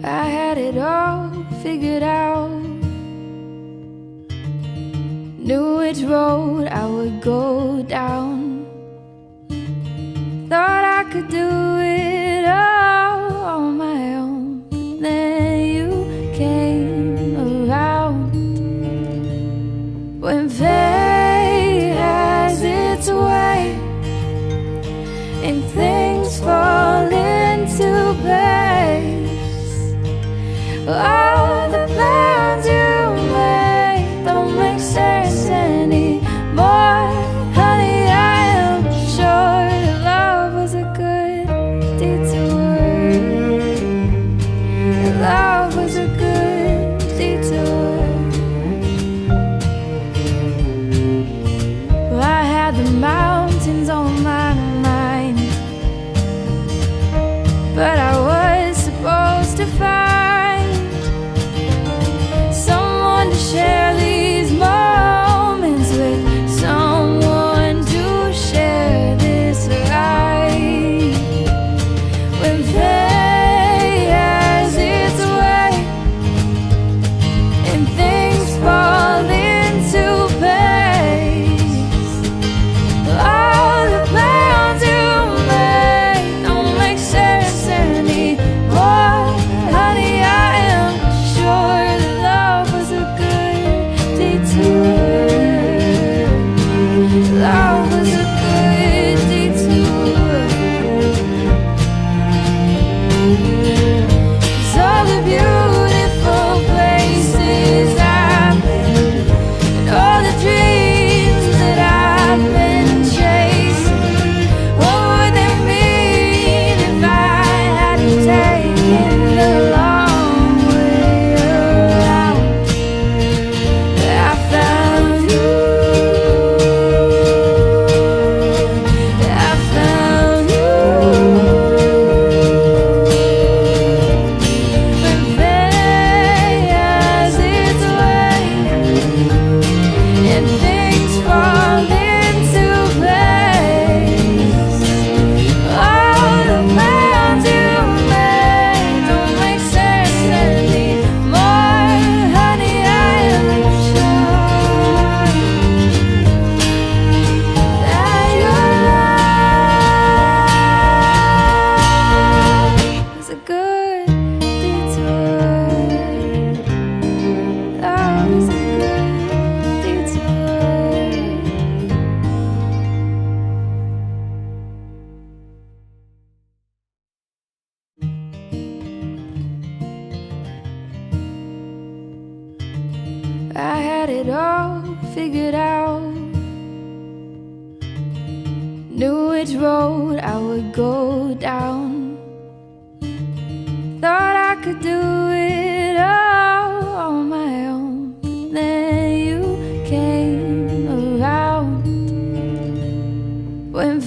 I had it all figured out, knew which road I would go down, thought I could do it all on my own. But then you came around. When fate has its way and things fall into place, all the plans you made don't make sense anymore. Honey, I am sure that love was a good detour. That love was a good detour. Well, I had the mountains on my mind, but I was supposed to find share these moments with someone to share this ride. When fate has its way and things fall into place, all the plans you made don't make sense anymore. Honey, I am sure that love was a love was a good detour. 'Cause all the beautiful places I've been and all the dreams that I've been chasing, what would they mean if I hadn't taken the long way around? I found you. I had it all figured out, knew which road I would go down, thought I could do it all on my own. But then you came around. When